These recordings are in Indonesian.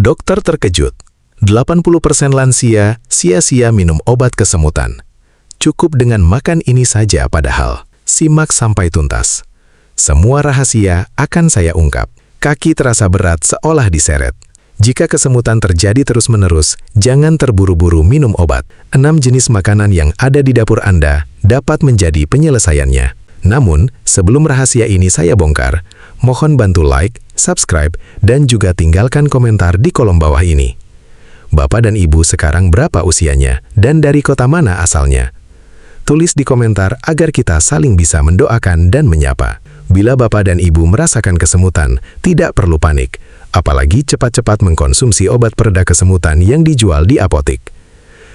Dokter terkejut. 80% lansia sia-sia minum obat kesemutan. Cukup dengan makan ini saja padahal. Simak sampai tuntas. Semua rahasia akan saya ungkap. Kaki terasa berat seolah diseret. Jika kesemutan terjadi terus-menerus, jangan terburu-buru minum obat. 6 jenis makanan yang ada di dapur Anda dapat menjadi penyelesaiannya. Namun, sebelum rahasia ini saya bongkar, mohon bantu like, subscribe, dan juga tinggalkan komentar di kolom bawah ini. Bapak dan Ibu sekarang berapa usianya, dan dari kota mana asalnya? Tulis di komentar agar kita saling bisa mendoakan dan menyapa. Bila Bapak dan Ibu merasakan kesemutan, tidak perlu panik, apalagi cepat-cepat mengkonsumsi obat pereda kesemutan yang dijual di apotik.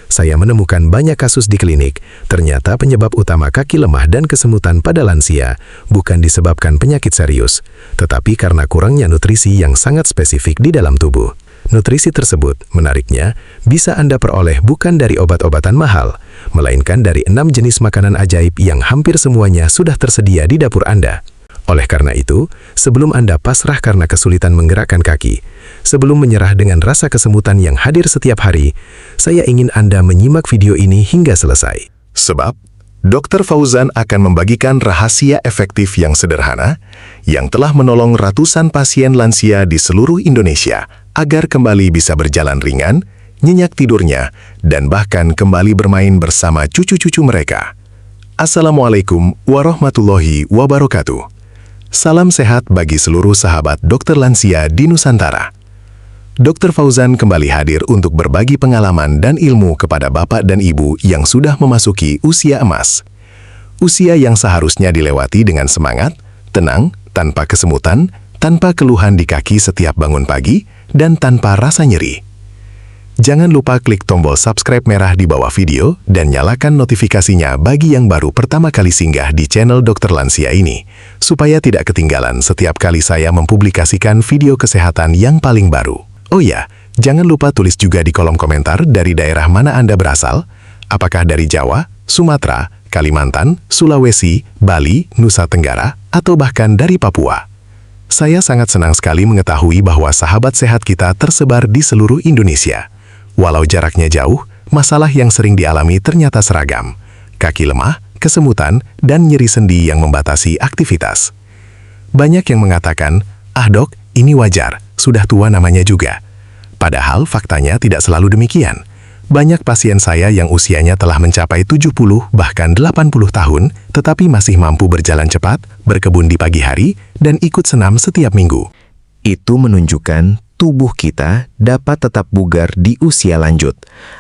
Saya menemukan banyak kasus di klinik, ternyata penyebab utama kaki lemah dan kesemutan pada lansia bukan disebabkan penyakit serius, tetapi karena kurangnya nutrisi yang sangat spesifik di dalam tubuh. Nutrisi tersebut, menariknya, bisa Anda peroleh bukan dari obat-obatan mahal, melainkan dari 6 jenis makanan ajaib yang hampir semuanya sudah tersedia di dapur Anda. Oleh karena itu, sebelum Anda pasrah karena kesulitan menggerakkan kaki, sebelum menyerah dengan rasa kesemutan yang hadir setiap hari, saya ingin Anda menyimak video ini hingga selesai. Sebab, Dr. Fauzan akan membagikan rahasia efektif yang sederhana yang telah menolong ratusan pasien lansia di seluruh Indonesia agar kembali bisa berjalan ringan, nyenyak tidurnya, dan bahkan kembali bermain bersama cucu-cucu mereka. Assalamualaikum warahmatullahi wabarakatuh. Salam sehat bagi seluruh sahabat dokter lansia di Nusantara. Dr. Fauzan kembali hadir untuk berbagi pengalaman dan ilmu kepada Bapak dan Ibu yang sudah memasuki usia emas. Usia yang seharusnya dilewati dengan semangat, tenang, tanpa kesemutan, tanpa keluhan di kaki setiap bangun pagi, dan tanpa rasa nyeri. Jangan lupa klik tombol subscribe merah di bawah video dan nyalakan notifikasinya bagi yang baru pertama kali singgah di channel Dokter Lansia ini, supaya tidak ketinggalan setiap kali saya mempublikasikan video kesehatan yang paling baru. Oh ya, jangan lupa tulis juga di kolom komentar dari daerah mana Anda berasal, apakah dari Jawa, Sumatera, Kalimantan, Sulawesi, Bali, Nusa Tenggara, atau bahkan dari Papua. Saya sangat senang sekali mengetahui bahwa sahabat sehat kita tersebar di seluruh Indonesia. Walau jaraknya jauh, masalah yang sering dialami ternyata seragam. Kaki lemah, kesemutan, dan nyeri sendi yang membatasi aktivitas. Banyak yang mengatakan, "Ah dok, ini wajar, sudah tua namanya juga." Padahal faktanya tidak selalu demikian. Banyak pasien saya yang usianya telah mencapai 70 bahkan 80 tahun, tetapi masih mampu berjalan cepat, berkebun di pagi hari, dan ikut senam setiap minggu. Itu menunjukkan tubuh kita dapat tetap bugar di usia lanjut,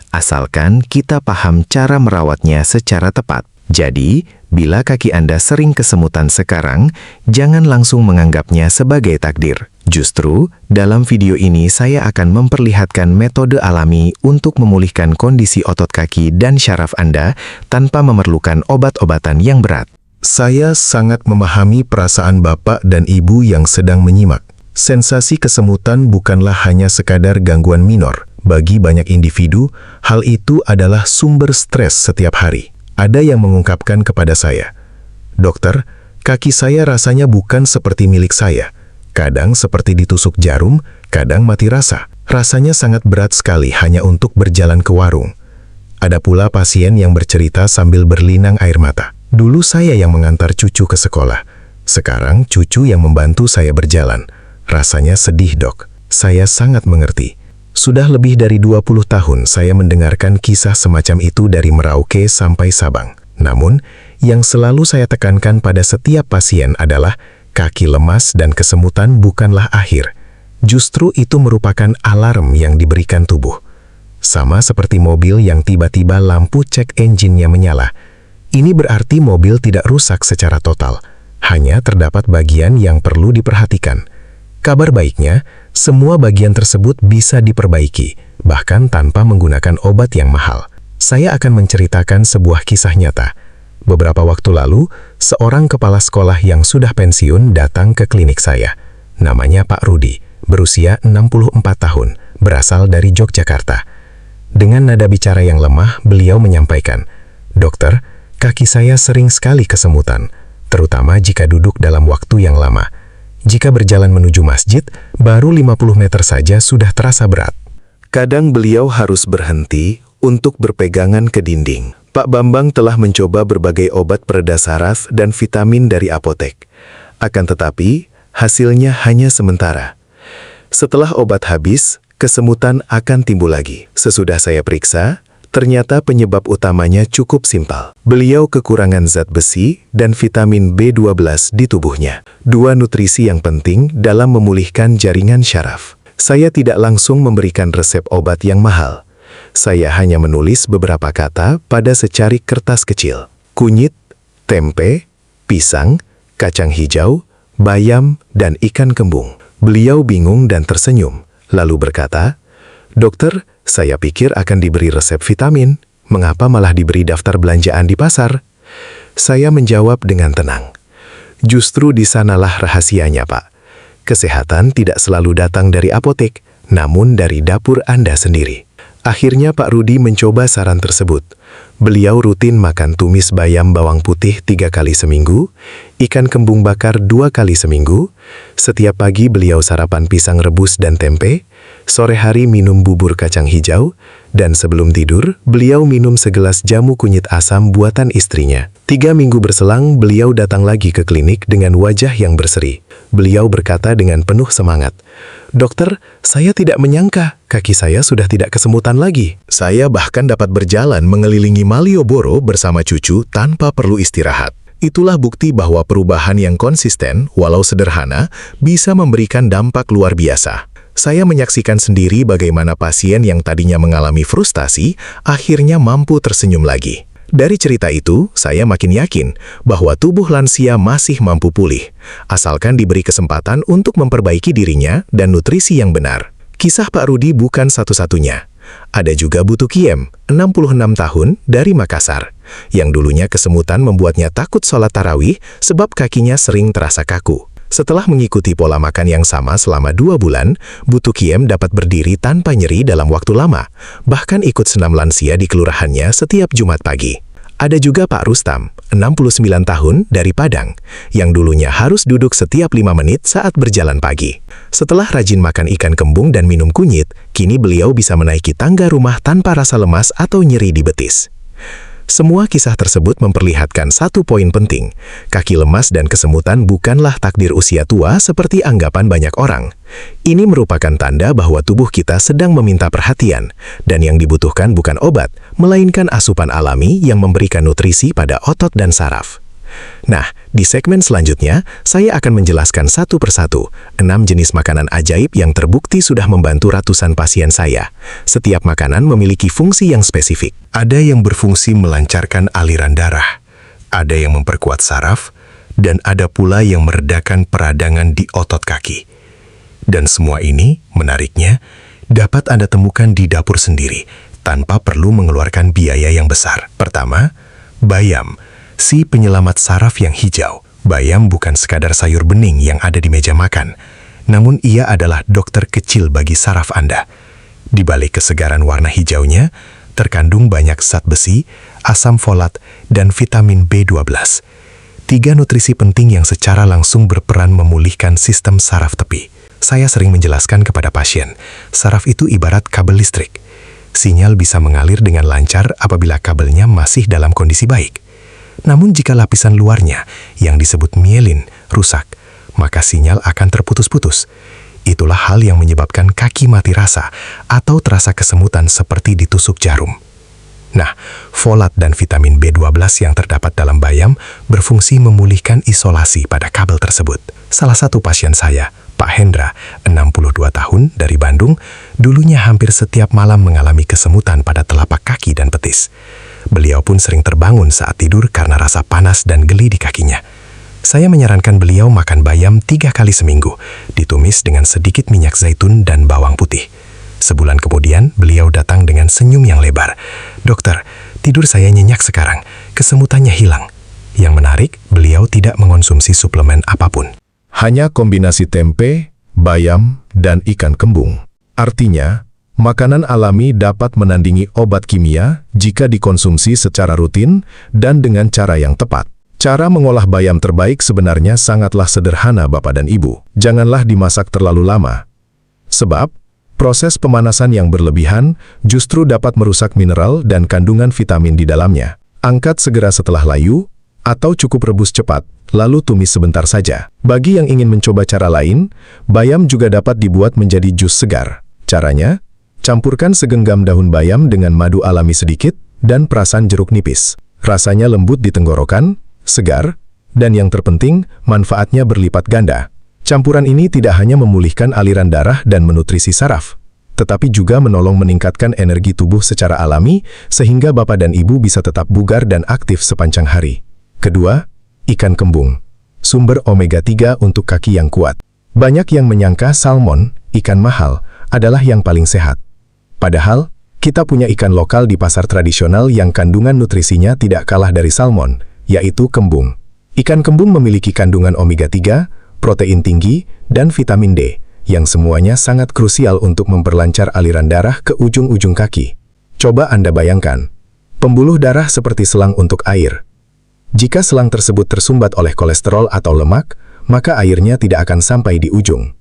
asalkan kita paham cara merawatnya secara tepat. Jadi, bila kaki Anda sering kesemutan sekarang, jangan langsung menganggapnya sebagai takdir. Justru, dalam video ini saya akan memperlihatkan metode alami untuk memulihkan kondisi otot kaki dan syaraf Anda tanpa memerlukan obat-obatan yang berat. Saya sangat memahami perasaan Bapak dan Ibu yang sedang menyimak. Sensasi kesemutan bukanlah hanya sekadar gangguan minor. Bagi banyak individu, hal itu adalah sumber stres setiap hari. Ada yang mengungkapkan kepada saya, "Dokter, kaki saya rasanya bukan seperti milik saya. Kadang seperti ditusuk jarum, kadang mati rasa. Rasanya sangat berat sekali hanya untuk berjalan ke warung." Ada pula pasien yang bercerita sambil berlinang air mata. "Dulu saya yang mengantar cucu ke sekolah. Sekarang cucu yang membantu saya berjalan. Rasanya sedih dok." Saya sangat mengerti. Sudah lebih dari 20 tahun saya mendengarkan kisah semacam itu dari Merauke sampai Sabang. Namun, yang selalu saya tekankan pada setiap pasien adalah kaki lemas dan kesemutan bukanlah akhir. Justru itu merupakan alarm yang diberikan tubuh. Sama seperti mobil yang tiba-tiba lampu cek engine-nya menyala. Ini berarti mobil tidak rusak secara total. Hanya terdapat bagian yang perlu diperhatikan. Kabar baiknya, semua bagian tersebut bisa diperbaiki, bahkan tanpa menggunakan obat yang mahal. Saya akan menceritakan sebuah kisah nyata. Beberapa waktu lalu, seorang kepala sekolah yang sudah pensiun datang ke klinik saya. Namanya Pak Rudi, berusia 64 tahun, berasal dari Yogyakarta. Dengan nada bicara yang lemah, beliau menyampaikan, "Dokter, kaki saya sering sekali kesemutan, terutama jika duduk dalam waktu yang lama. Jika berjalan menuju masjid, baru 50 meter saja sudah terasa berat. Kadang beliau harus berhenti untuk berpegangan ke dinding. Pak Bambang telah mencoba berbagai obat pereda saraf dan vitamin dari apotek. Akan tetapi, hasilnya hanya sementara. Setelah obat habis, kesemutan akan timbul lagi. Sesudah saya periksa, ternyata penyebab utamanya cukup simpel. Beliau kekurangan zat besi dan vitamin B12 di tubuhnya. Dua nutrisi yang penting dalam memulihkan jaringan syaraf. Saya tidak langsung memberikan resep obat yang mahal. Saya hanya menulis beberapa kata pada secarik kertas kecil. Kunyit, tempe, pisang, kacang hijau, bayam, dan ikan kembung. Beliau bingung dan tersenyum, lalu berkata, "Dokter, saya pikir akan diberi resep vitamin. Mengapa malah diberi daftar belanjaan di pasar?" Saya menjawab dengan tenang. Justru di sanalah rahasianya, Pak. Kesehatan tidak selalu datang dari apotek, namun dari dapur Anda sendiri. Akhirnya Pak Rudi mencoba saran tersebut. Beliau rutin makan tumis bayam bawang putih 3 kali seminggu, ikan kembung bakar 2 kali seminggu, setiap pagi beliau sarapan pisang rebus dan tempe, sore hari minum bubur kacang hijau, dan sebelum tidur, beliau minum segelas jamu kunyit asam buatan istrinya. 3 minggu berselang, beliau datang lagi ke klinik dengan wajah yang berseri. Beliau berkata dengan penuh semangat, "Dokter, saya tidak menyangka kaki saya sudah tidak kesemutan lagi. Saya bahkan dapat berjalan mengelilingi Malioboro bersama cucu tanpa perlu istirahat." Itulah bukti bahwa perubahan yang konsisten, walau sederhana, bisa memberikan dampak luar biasa. Saya menyaksikan sendiri bagaimana pasien yang tadinya mengalami frustasi, akhirnya mampu tersenyum lagi. Dari cerita itu, saya makin yakin bahwa tubuh lansia masih mampu pulih, asalkan diberi kesempatan untuk memperbaiki dirinya dan nutrisi yang benar. Kisah Pak Rudi bukan satu-satunya. Ada juga Bu Tukiem, 66 tahun, dari Makassar, yang dulunya kesemutan membuatnya takut sholat tarawih sebab kakinya sering terasa kaku. Setelah mengikuti pola makan yang sama selama 2 bulan, Bu Tukiem dapat berdiri tanpa nyeri dalam waktu lama, bahkan ikut senam lansia di kelurahannya setiap Jumat pagi. Ada juga Pak Rustam, 69 tahun, dari Padang, yang dulunya harus duduk setiap 5 menit saat berjalan pagi. Setelah rajin makan ikan kembung dan minum kunyit, kini beliau bisa menaiki tangga rumah tanpa rasa lemas atau nyeri di betis. Semua kisah tersebut memperlihatkan satu poin penting. Kaki lemas dan kesemutan bukanlah takdir usia tua seperti anggapan banyak orang. Ini merupakan tanda bahwa tubuh kita sedang meminta perhatian, dan yang dibutuhkan bukan obat, melainkan asupan alami yang memberikan nutrisi pada otot dan saraf. Nah, di segmen selanjutnya, saya akan menjelaskan satu persatu 6 jenis makanan ajaib yang terbukti sudah membantu ratusan pasien saya. Setiap makanan memiliki fungsi yang spesifik. Ada yang berfungsi melancarkan aliran darah, ada yang memperkuat saraf, dan ada pula yang meredakan peradangan di otot kaki. Dan semua ini, menariknya, dapat Anda temukan di dapur sendiri, tanpa perlu mengeluarkan biaya yang besar. Pertama, bayam. Si penyelamat saraf yang hijau. Bayam bukan sekadar sayur bening yang ada di meja makan, namun ia adalah dokter kecil bagi saraf Anda. Di balik kesegaran warna hijaunya, terkandung banyak zat besi, asam folat, dan vitamin B12. 3 nutrisi penting yang secara langsung berperan memulihkan sistem saraf tepi. Saya sering menjelaskan kepada pasien, saraf itu ibarat kabel listrik. Sinyal bisa mengalir dengan lancar apabila kabelnya masih dalam kondisi baik. Namun jika lapisan luarnya, yang disebut mielin, rusak, maka sinyal akan terputus-putus. Itulah hal yang menyebabkan kaki mati rasa atau terasa kesemutan seperti ditusuk jarum. Nah, folat dan vitamin B12 yang terdapat dalam bayam berfungsi memulihkan isolasi pada kabel tersebut. Salah satu pasien saya, Pak Hendra, 62 tahun, dari Bandung, dulunya hampir setiap malam mengalami kesemutan pada telapak kaki dan betis. Beliau pun sering terbangun saat tidur karena rasa panas dan geli di kakinya. Saya menyarankan beliau makan bayam 3 kali seminggu, ditumis dengan sedikit minyak zaitun dan bawang putih. Sebulan kemudian, beliau datang dengan senyum yang lebar. "Dokter, tidur saya nyenyak sekarang, kesemutannya hilang." Yang menarik, beliau tidak mengonsumsi suplemen apapun. Hanya kombinasi tempe, bayam, dan ikan kembung. Artinya, makanan alami dapat menandingi obat kimia jika dikonsumsi secara rutin dan dengan cara yang tepat. Cara mengolah bayam terbaik sebenarnya sangatlah sederhana Bapak dan Ibu. Janganlah dimasak terlalu lama. Sebab, proses pemanasan yang berlebihan justru dapat merusak mineral dan kandungan vitamin di dalamnya. Angkat segera setelah layu, atau cukup rebus cepat, lalu tumis sebentar saja. Bagi yang ingin mencoba cara lain, bayam juga dapat dibuat menjadi jus segar. Caranya, campurkan segenggam daun bayam dengan madu alami sedikit dan perasan jeruk nipis. Rasanya lembut di tenggorokan, segar, dan yang terpenting, manfaatnya berlipat ganda. Campuran ini tidak hanya memulihkan aliran darah dan menutrisi saraf, tetapi juga menolong meningkatkan energi tubuh secara alami sehingga Bapak dan Ibu bisa tetap bugar dan aktif sepanjang hari. Kedua, ikan kembung. Sumber omega-3 untuk kaki yang kuat. Banyak yang menyangka salmon, ikan mahal, adalah yang paling sehat. Padahal, kita punya ikan lokal di pasar tradisional yang kandungan nutrisinya tidak kalah dari salmon, yaitu kembung. Ikan kembung memiliki kandungan omega-3, protein tinggi, dan vitamin D, yang semuanya sangat krusial untuk memperlancar aliran darah ke ujung-ujung kaki. Coba Anda bayangkan, pembuluh darah seperti selang untuk air. Jika selang tersebut tersumbat oleh kolesterol atau lemak, maka airnya tidak akan sampai di ujung.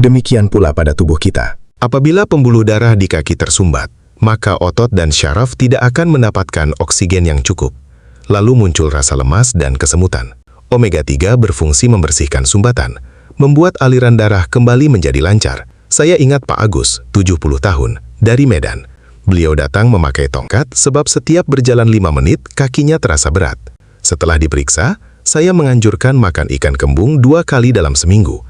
Demikian pula pada tubuh kita. Apabila pembuluh darah di kaki tersumbat, maka otot dan syaraf tidak akan mendapatkan oksigen yang cukup. Lalu muncul rasa lemas dan kesemutan. Omega-3 berfungsi membersihkan sumbatan, membuat aliran darah kembali menjadi lancar. Saya ingat Pak Agus, 70 tahun, dari Medan. Beliau datang memakai tongkat sebab setiap berjalan 5 menit kakinya terasa berat. Setelah diperiksa, saya menganjurkan makan ikan kembung 2 kali dalam seminggu.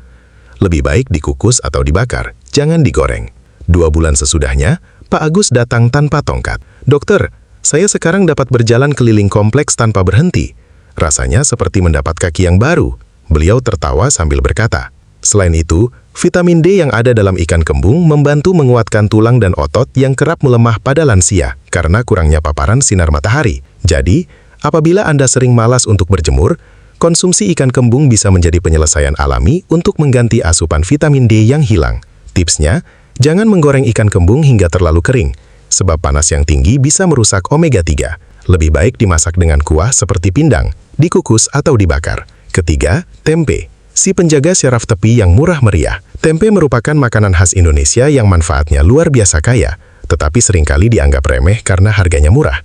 Lebih baik dikukus atau dibakar, jangan digoreng. 2 bulan sesudahnya, Pak Agus datang tanpa tongkat. "Dokter, saya sekarang dapat berjalan keliling kompleks tanpa berhenti. Rasanya seperti mendapat kaki yang baru." Beliau tertawa sambil berkata, "Selain itu, vitamin D yang ada dalam ikan kembung membantu menguatkan tulang dan otot yang kerap melemah pada lansia karena kurangnya paparan sinar matahari. Jadi, apabila Anda sering malas untuk berjemur, konsumsi ikan kembung bisa menjadi penyelesaian alami untuk mengganti asupan vitamin D yang hilang." Tipsnya, jangan menggoreng ikan kembung hingga terlalu kering, sebab panas yang tinggi bisa merusak omega-3. Lebih baik dimasak dengan kuah seperti pindang, dikukus atau dibakar. Ketiga, tempe. Si penjaga syaraf tepi yang murah meriah. Tempe merupakan makanan khas Indonesia yang manfaatnya luar biasa kaya, tetapi seringkali dianggap remeh karena harganya murah.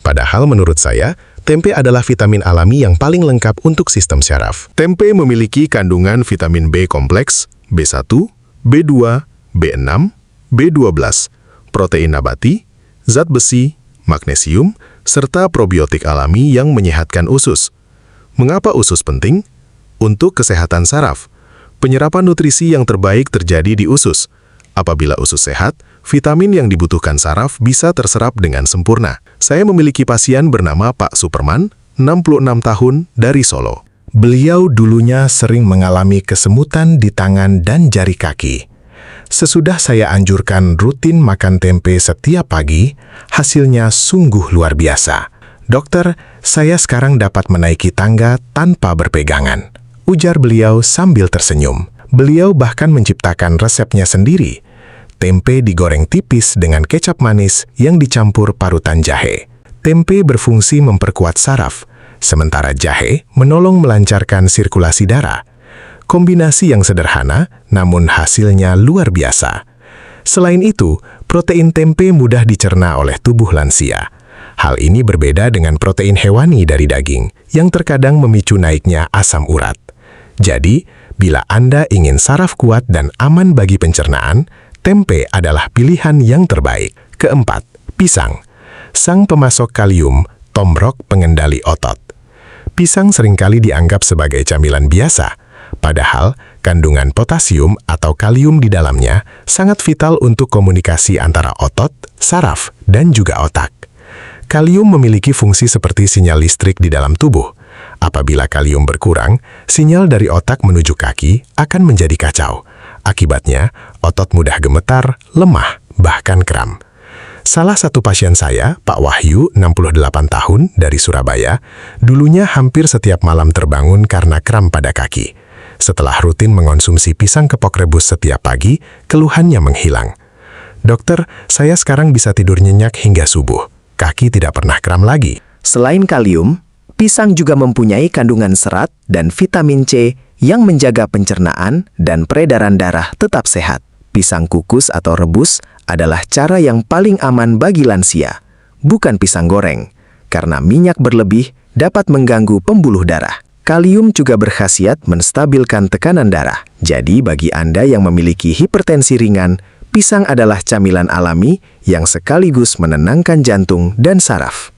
Padahal menurut saya, tempe adalah vitamin alami yang paling lengkap untuk sistem syaraf. Tempe memiliki kandungan vitamin B kompleks, B1, B2, B6, B12, protein nabati, zat besi, magnesium, serta probiotik alami yang menyehatkan usus. Mengapa usus penting? Untuk kesehatan saraf. Penyerapan nutrisi yang terbaik terjadi di usus. Apabila usus sehat, vitamin yang dibutuhkan saraf bisa terserap dengan sempurna. Saya memiliki pasien bernama Pak Superman, 66 tahun, dari Solo. Beliau dulunya sering mengalami kesemutan di tangan dan jari kaki. Sesudah saya anjurkan rutin makan tempe setiap pagi, hasilnya sungguh luar biasa. "Dokter, saya sekarang dapat menaiki tangga tanpa berpegangan," ujar beliau sambil tersenyum. Beliau bahkan menciptakan resepnya sendiri. Tempe digoreng tipis dengan kecap manis yang dicampur parutan jahe. Tempe berfungsi memperkuat saraf, sementara jahe menolong melancarkan sirkulasi darah. Kombinasi yang sederhana, namun hasilnya luar biasa. Selain itu, protein tempe mudah dicerna oleh tubuh lansia. Hal ini berbeda dengan protein hewani dari daging, yang terkadang memicu naiknya asam urat. Jadi, bila Anda ingin saraf kuat dan aman bagi pencernaan, tempe adalah pilihan yang terbaik. Keempat, pisang. Sang pemasok kalium, tombrok pengendali otot. Pisang seringkali dianggap sebagai camilan biasa, padahal kandungan potasium atau kalium di dalamnya sangat vital untuk komunikasi antara otot, saraf, dan juga otak. Kalium memiliki fungsi seperti sinyal listrik di dalam tubuh. Apabila kalium berkurang, sinyal dari otak menuju kaki akan menjadi kacau. Akibatnya, otot mudah gemetar, lemah, bahkan kram. Salah satu pasien saya, Pak Wahyu, 68 tahun, dari Surabaya, dulunya hampir setiap malam terbangun karena kram pada kaki. Setelah rutin mengonsumsi pisang kepok rebus setiap pagi, keluhannya menghilang. "Dokter, saya sekarang bisa tidur nyenyak hingga subuh. Kaki tidak pernah kram lagi." Selain kalium, Pisang juga mempunyai kandungan serat dan vitamin C yang menjaga pencernaan dan peredaran darah tetap sehat. Pisang kukus atau rebus adalah cara yang paling aman bagi lansia, bukan pisang goreng, karena minyak berlebih dapat mengganggu pembuluh darah. Kalium juga berkhasiat menstabilkan tekanan darah. Jadi bagi Anda yang memiliki hipertensi ringan, pisang adalah camilan alami yang sekaligus menenangkan jantung dan saraf.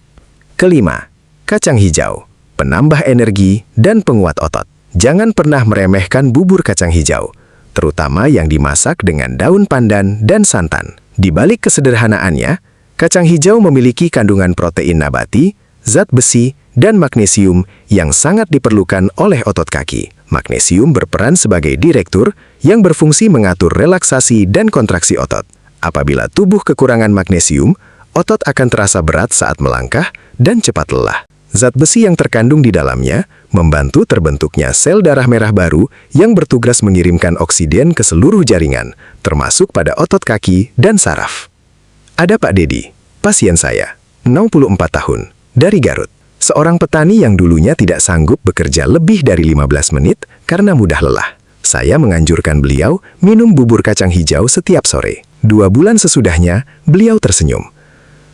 Kelima, kacang hijau, penambah energi dan penguat otot. Jangan pernah meremehkan bubur kacang hijau, terutama yang dimasak dengan daun pandan dan santan. Di balik kesederhanaannya, kacang hijau memiliki kandungan protein nabati, zat besi, dan magnesium yang sangat diperlukan oleh otot kaki. Magnesium berperan sebagai direktur yang berfungsi mengatur relaksasi dan kontraksi otot. Apabila tubuh kekurangan magnesium, otot akan terasa berat saat melangkah dan cepat lelah. Zat besi yang terkandung di dalamnya membantu terbentuknya sel darah merah baru yang bertugas mengirimkan oksigen ke seluruh jaringan, termasuk pada otot kaki dan saraf. Ada Pak Dedi, pasien saya, 64 tahun, dari Garut. Seorang petani yang dulunya tidak sanggup bekerja lebih dari 15 menit karena mudah lelah. Saya menganjurkan beliau minum bubur kacang hijau setiap sore. 2 bulan sesudahnya, beliau tersenyum.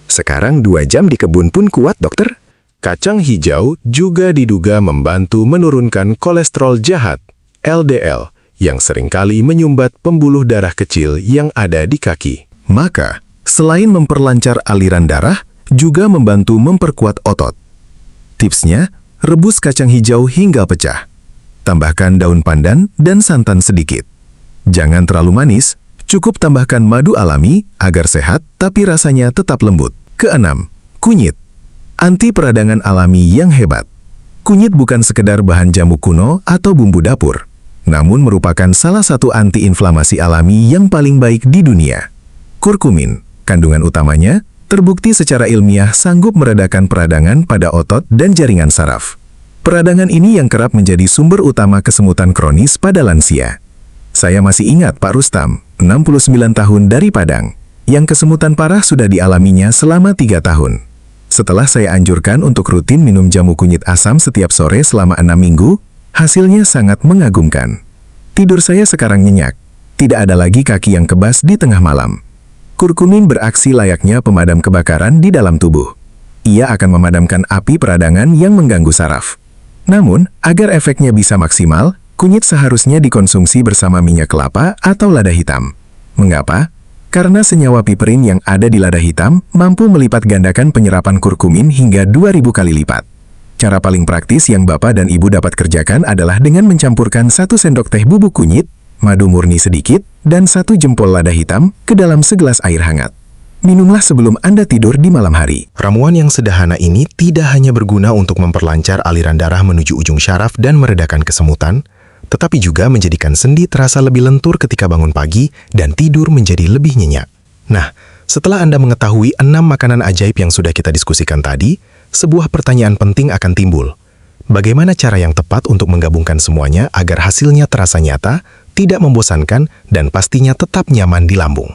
Sekarang 2 jam di kebun pun kuat, dokter. Kacang hijau juga diduga membantu menurunkan kolesterol jahat, LDL, yang seringkali menyumbat pembuluh darah kecil yang ada di kaki. Maka, selain memperlancar aliran darah, juga membantu memperkuat otot. Tipsnya, rebus kacang hijau hingga pecah. Tambahkan daun pandan dan santan sedikit. Jangan terlalu manis, cukup tambahkan madu alami agar sehat tapi rasanya tetap lembut. Keenam, kunyit. Anti peradangan alami yang hebat. Kunyit bukan sekedar bahan jamu kuno atau bumbu dapur, namun merupakan salah satu antiinflamasi alami yang paling baik di dunia. Kurkumin, kandungan utamanya, terbukti secara ilmiah sanggup meredakan peradangan pada otot dan jaringan saraf. Peradangan ini yang kerap menjadi sumber utama kesemutan kronis pada lansia. Saya masih ingat Pak Rustam, 69 tahun dari Padang, yang kesemutan parah sudah dialaminya selama 3 tahun. Setelah saya anjurkan untuk rutin minum jamu kunyit asam setiap sore selama 6 minggu, hasilnya sangat mengagumkan. Tidur saya sekarang nyenyak, tidak ada lagi kaki yang kebas di tengah malam. Kurkumin beraksi layaknya pemadam kebakaran di dalam tubuh. Ia akan memadamkan api peradangan yang mengganggu saraf. Namun, agar efeknya bisa maksimal, kunyit seharusnya dikonsumsi bersama minyak kelapa atau lada hitam. Mengapa? Karena senyawa piperin yang ada di lada hitam mampu melipat gandakan penyerapan kurkumin hingga 2000 kali lipat. Cara paling praktis yang Bapak dan Ibu dapat kerjakan adalah dengan mencampurkan 1 sendok teh bubuk kunyit, madu murni sedikit, dan 1 jempol lada hitam ke dalam segelas air hangat. Minumlah sebelum Anda tidur di malam hari. Ramuan yang sederhana ini tidak hanya berguna untuk memperlancar aliran darah menuju ujung syaraf dan meredakan kesemutan, tetapi juga menjadikan sendi terasa lebih lentur ketika bangun pagi dan tidur menjadi lebih nyenyak. Nah, setelah Anda mengetahui 6 makanan ajaib yang sudah kita diskusikan tadi, sebuah pertanyaan penting akan timbul. Bagaimana cara yang tepat untuk menggabungkan semuanya agar hasilnya terasa nyata, tidak membosankan, dan pastinya tetap nyaman di lambung?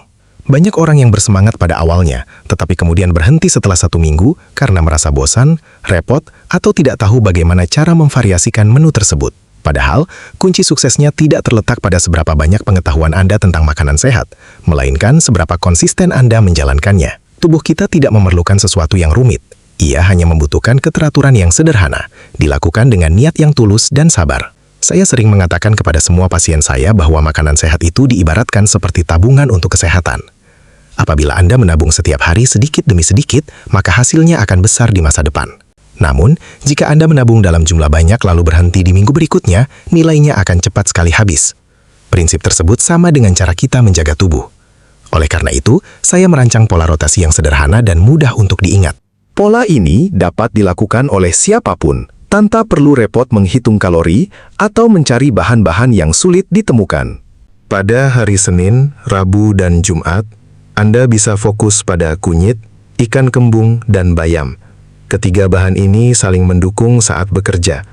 Banyak orang yang bersemangat pada awalnya, tetapi kemudian berhenti setelah 1 minggu karena merasa bosan, repot, atau tidak tahu bagaimana cara memvariasikan menu tersebut. Padahal, kunci suksesnya tidak terletak pada seberapa banyak pengetahuan Anda tentang makanan sehat, melainkan seberapa konsisten Anda menjalankannya. Tubuh kita tidak memerlukan sesuatu yang rumit. Ia hanya membutuhkan keteraturan yang sederhana, dilakukan dengan niat yang tulus dan sabar. Saya sering mengatakan kepada semua pasien saya bahwa makanan sehat itu diibaratkan seperti tabungan untuk kesehatan. Apabila Anda menabung setiap hari sedikit demi sedikit, maka hasilnya akan besar di masa depan. Namun, jika Anda menabung dalam jumlah banyak lalu berhenti di minggu berikutnya, nilainya akan cepat sekali habis. Prinsip tersebut sama dengan cara kita menjaga tubuh. Oleh karena itu, saya merancang pola rotasi yang sederhana dan mudah untuk diingat. Pola ini dapat dilakukan oleh siapapun, tanpa perlu repot menghitung kalori atau mencari bahan-bahan yang sulit ditemukan. Pada hari Senin, Rabu, dan Jumat, Anda bisa fokus pada kunyit, ikan kembung, dan bayam. Ketiga bahan ini saling mendukung saat bekerja.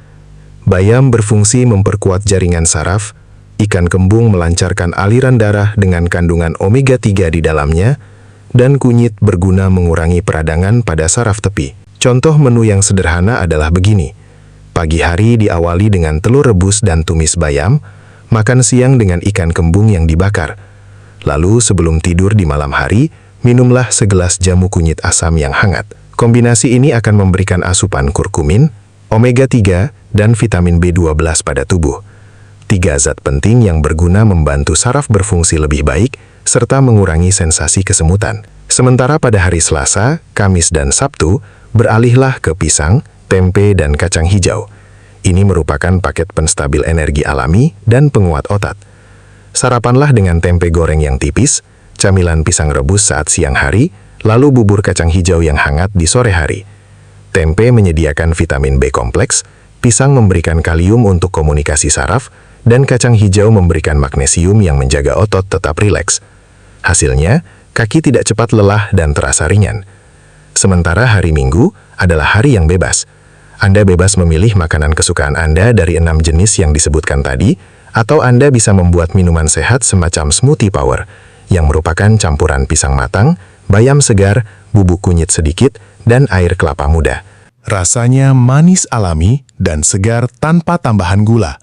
Bayam berfungsi memperkuat jaringan saraf, ikan kembung melancarkan aliran darah dengan kandungan omega 3 di dalamnya, dan kunyit berguna mengurangi peradangan pada saraf tepi. Contoh menu yang sederhana adalah begini. Pagi hari diawali dengan telur rebus dan tumis bayam, makan siang dengan ikan kembung yang dibakar. Lalu sebelum tidur di malam hari, minumlah segelas jamu kunyit asam yang hangat. Kombinasi ini akan memberikan asupan kurkumin, omega 3, dan vitamin B12 pada tubuh. 3 zat penting yang berguna membantu saraf berfungsi lebih baik, serta mengurangi sensasi kesemutan. Sementara pada hari Selasa, Kamis, dan Sabtu, beralihlah ke pisang, tempe, dan kacang hijau. Ini merupakan paket penstabil energi alami dan penguat otot. Sarapanlah dengan tempe goreng yang tipis, camilan pisang rebus saat siang hari, lalu bubur kacang hijau yang hangat di sore hari. Tempe menyediakan vitamin B kompleks, pisang memberikan kalium untuk komunikasi saraf, dan kacang hijau memberikan magnesium yang menjaga otot tetap rileks. Hasilnya, kaki tidak cepat lelah dan terasa ringan. Sementara hari Minggu adalah hari yang bebas. Anda bebas memilih makanan kesukaan Anda dari 6 jenis yang disebutkan tadi, atau Anda bisa membuat minuman sehat semacam smoothie power, yang merupakan campuran pisang matang, bayam segar, bubuk kunyit sedikit, dan air kelapa muda. Rasanya manis alami dan segar tanpa tambahan gula.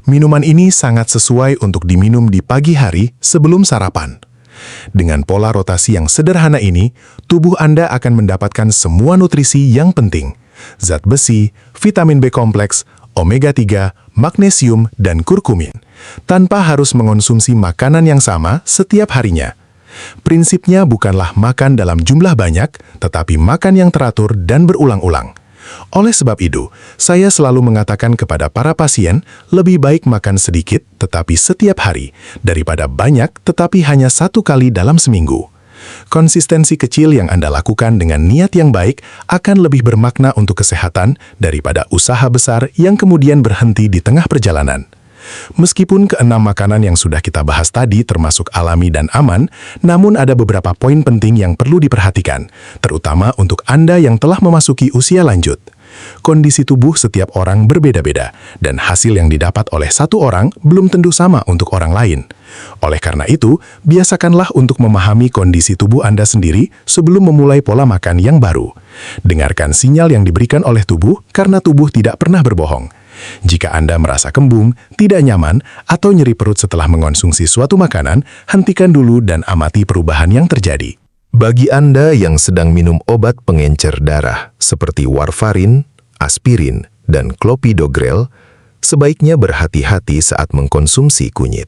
Minuman ini sangat sesuai untuk diminum di pagi hari sebelum sarapan. Dengan pola rotasi yang sederhana ini, tubuh Anda akan mendapatkan semua nutrisi yang penting. Zat besi, vitamin B kompleks, omega 3, magnesium, dan kurkumin, tanpa harus mengonsumsi makanan yang sama setiap harinya. Prinsipnya bukanlah makan dalam jumlah banyak, tetapi makan yang teratur dan berulang-ulang. Oleh sebab itu, saya selalu mengatakan kepada para pasien, lebih baik makan sedikit tetapi setiap hari, daripada banyak tetapi hanya 1 kali dalam seminggu. Konsistensi kecil yang Anda lakukan dengan niat yang baik akan lebih bermakna untuk kesehatan daripada usaha besar yang kemudian berhenti di tengah perjalanan. Meskipun keenam makanan yang sudah kita bahas tadi termasuk alami dan aman, namun ada beberapa poin penting yang perlu diperhatikan, terutama untuk Anda yang telah memasuki usia lanjut. Kondisi tubuh setiap orang berbeda-beda, dan hasil yang didapat oleh satu orang belum tentu sama untuk orang lain. Oleh karena itu, biasakanlah untuk memahami kondisi tubuh Anda sendiri sebelum memulai pola makan yang baru. Dengarkan sinyal yang diberikan oleh tubuh karena tubuh tidak pernah berbohong. Jika Anda merasa kembung, tidak nyaman, atau nyeri perut setelah mengonsumsi suatu makanan, hentikan dulu dan amati perubahan yang terjadi. Bagi Anda yang sedang minum obat pengencer darah seperti warfarin, aspirin, dan clopidogrel, sebaiknya berhati-hati saat mengkonsumsi kunyit.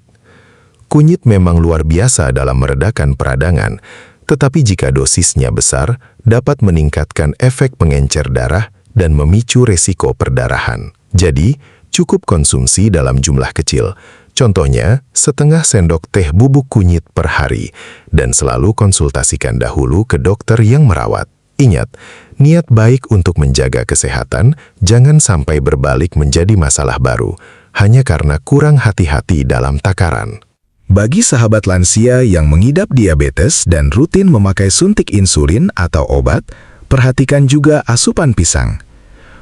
Kunyit memang luar biasa dalam meredakan peradangan, tetapi jika dosisnya besar, dapat meningkatkan efek pengencer darah dan memicu resiko perdarahan. Jadi, cukup konsumsi dalam jumlah kecil. Contohnya, setengah sendok teh bubuk kunyit per hari, dan selalu konsultasikan dahulu ke dokter yang merawat. Ingat, niat baik untuk menjaga kesehatan jangan sampai berbalik menjadi masalah baru, hanya karena kurang hati-hati dalam takaran. Bagi sahabat lansia yang mengidap diabetes dan rutin memakai suntik insulin atau obat, perhatikan juga asupan pisang.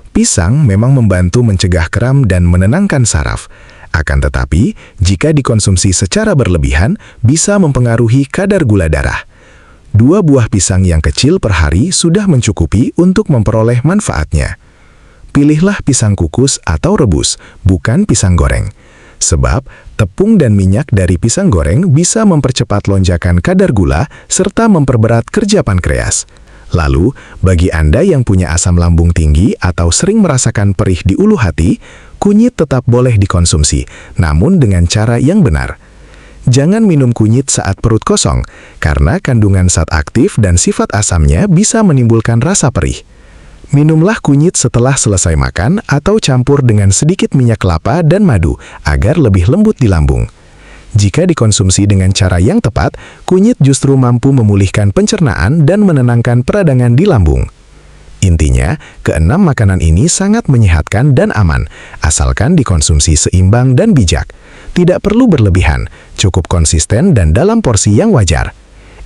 Pisang memang membantu mencegah kram dan menenangkan saraf. Akan tetapi, jika dikonsumsi secara berlebihan, bisa mempengaruhi kadar gula darah. 2 buah pisang yang kecil per hari sudah mencukupi untuk memperoleh manfaatnya. Pilihlah pisang kukus atau rebus, bukan pisang goreng. Sebab, tepung dan minyak dari pisang goreng bisa mempercepat lonjakan kadar gula serta memperberat kerja pankreas. Lalu, bagi Anda yang punya asam lambung tinggi atau sering merasakan perih di ulu hati, kunyit tetap boleh dikonsumsi, namun dengan cara yang benar. Jangan minum kunyit saat perut kosong, karena kandungan zat aktif dan sifat asamnya bisa menimbulkan rasa perih. Minumlah kunyit setelah selesai makan atau campur dengan sedikit minyak kelapa dan madu agar lebih lembut di lambung. Jika dikonsumsi dengan cara yang tepat, kunyit justru mampu memulihkan pencernaan dan menenangkan peradangan di lambung. Intinya, keenam makanan ini sangat menyehatkan dan aman, asalkan dikonsumsi seimbang dan bijak. Tidak perlu berlebihan, cukup konsisten dan dalam porsi yang wajar.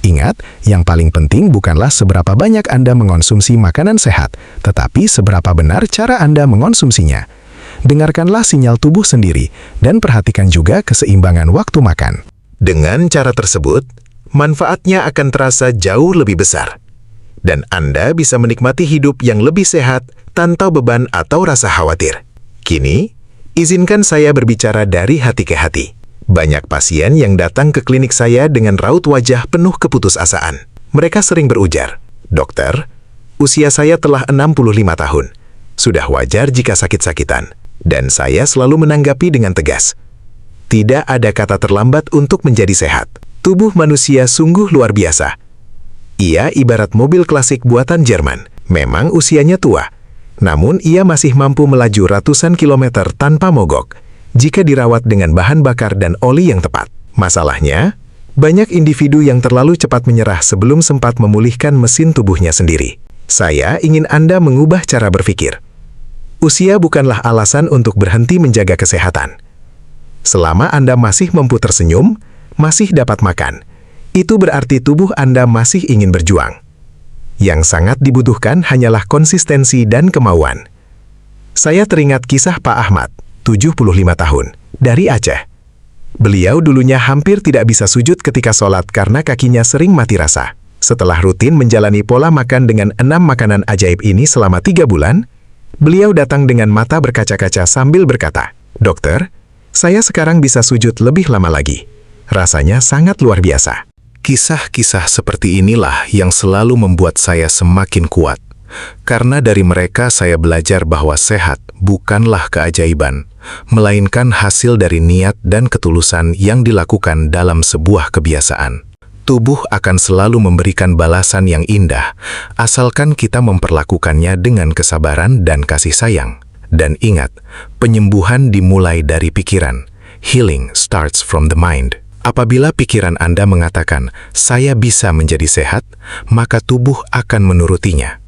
Ingat, yang paling penting bukanlah seberapa banyak Anda mengonsumsi makanan sehat, tetapi seberapa benar cara Anda mengonsumsinya. Dengarkanlah sinyal tubuh sendiri, dan perhatikan juga keseimbangan waktu makan. Dengan cara tersebut, manfaatnya akan terasa jauh lebih besar. dan Anda bisa menikmati hidup yang lebih sehat tanpa beban atau rasa khawatir. Kini, izinkan saya berbicara dari hati ke hati. Banyak pasien yang datang ke klinik saya dengan raut wajah penuh keputusasaan. Mereka sering berujar, "Dokter, usia saya telah 65 tahun. Sudah wajar jika sakit-sakitan." Dan saya selalu menanggapi dengan tegas, "Tidak ada kata terlambat untuk menjadi sehat. Tubuh manusia sungguh luar biasa. Ia ibarat mobil klasik buatan Jerman. Memang usianya tua, namun ia masih mampu melaju ratusan kilometer tanpa mogok jika dirawat dengan bahan bakar dan oli yang tepat. Masalahnya, banyak individu yang terlalu cepat menyerah sebelum sempat memulihkan mesin tubuhnya sendiri. Saya ingin Anda mengubah cara berpikir. Usia bukanlah alasan untuk berhenti menjaga kesehatan. Selama Anda masih mampu tersenyum, masih dapat makan, itu berarti tubuh Anda masih ingin berjuang. Yang sangat dibutuhkan hanyalah konsistensi dan kemauan." Saya teringat kisah Pak Ahmad, 75 tahun, dari Aceh. Beliau dulunya hampir tidak bisa sujud ketika sholat karena kakinya sering mati rasa. Setelah rutin menjalani pola makan dengan 6 makanan ajaib ini selama 3 bulan, beliau datang dengan mata berkaca-kaca sambil berkata, "Dokter, saya sekarang bisa sujud lebih lama lagi. Rasanya sangat luar biasa." Kisah-kisah seperti inilah yang selalu membuat saya semakin kuat. Karena dari mereka saya belajar bahwa sehat bukanlah keajaiban, melainkan hasil dari niat dan ketulusan yang dilakukan dalam sebuah kebiasaan. Tubuh akan selalu memberikan balasan yang indah, asalkan kita memperlakukannya dengan kesabaran dan kasih sayang. Dan ingat, penyembuhan dimulai dari pikiran. Healing starts from the mind. Apabila pikiran Anda mengatakan, "Saya bisa menjadi sehat," maka tubuh akan menurutinya.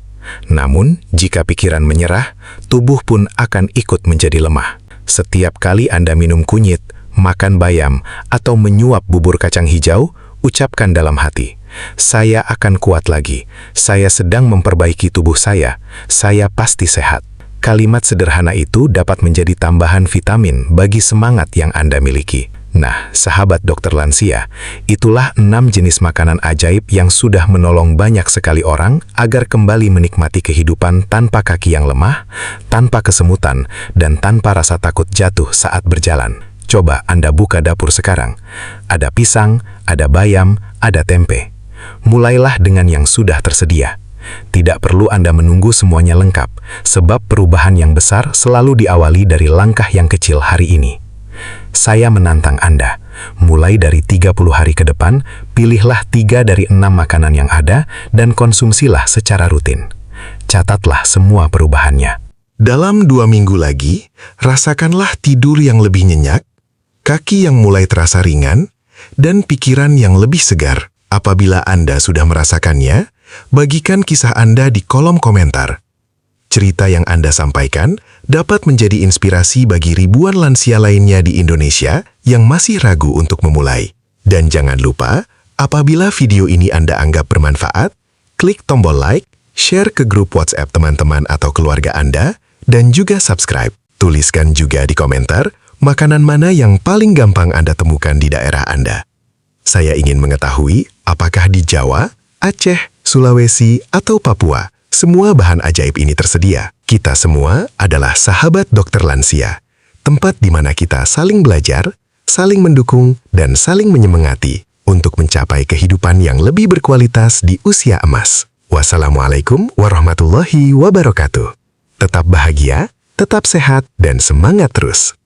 Namun, jika pikiran menyerah, tubuh pun akan ikut menjadi lemah. Setiap kali Anda minum kunyit, makan bayam, atau menyuap bubur kacang hijau, ucapkan dalam hati, "Saya akan kuat lagi. Saya sedang memperbaiki tubuh saya pasti sehat." Kalimat sederhana itu dapat menjadi tambahan vitamin bagi semangat yang Anda miliki. Nah, sahabat dokter lansia, itulah 6 jenis makanan ajaib yang sudah menolong banyak sekali orang agar kembali menikmati kehidupan tanpa kaki yang lemah, tanpa kesemutan, dan tanpa rasa takut jatuh saat berjalan. Coba Anda buka dapur sekarang. Ada pisang, ada bayam, ada tempe. Mulailah dengan yang sudah tersedia. Tidak perlu Anda menunggu semuanya lengkap, sebab perubahan yang besar selalu diawali dari langkah yang kecil hari ini. Saya menantang Anda, mulai dari 30 hari ke depan, pilihlah 3 dari 6 makanan yang ada dan konsumsilah secara rutin. Catatlah semua perubahannya. Dalam 2 minggu lagi, rasakanlah tidur yang lebih nyenyak, kaki yang mulai terasa ringan, dan pikiran yang lebih segar. Apabila Anda sudah merasakannya, bagikan kisah Anda di kolom komentar. Cerita yang Anda sampaikan dapat menjadi inspirasi bagi ribuan lansia lainnya di Indonesia yang masih ragu untuk memulai. Dan jangan lupa, apabila video ini Anda anggap bermanfaat, klik tombol like, share ke grup WhatsApp teman-teman atau keluarga Anda, dan juga subscribe. Tuliskan juga di komentar makanan mana yang paling gampang Anda temukan di daerah Anda. Saya ingin mengetahui apakah di Jawa, Aceh, Sulawesi, atau Papua, semua bahan ajaib ini tersedia. Kita semua adalah sahabat dokter lansia, tempat di mana kita saling belajar, saling mendukung, dan saling menyemangati untuk mencapai kehidupan yang lebih berkualitas di usia emas. Wassalamualaikum warahmatullahi wabarakatuh. Tetap bahagia, tetap sehat, dan semangat terus.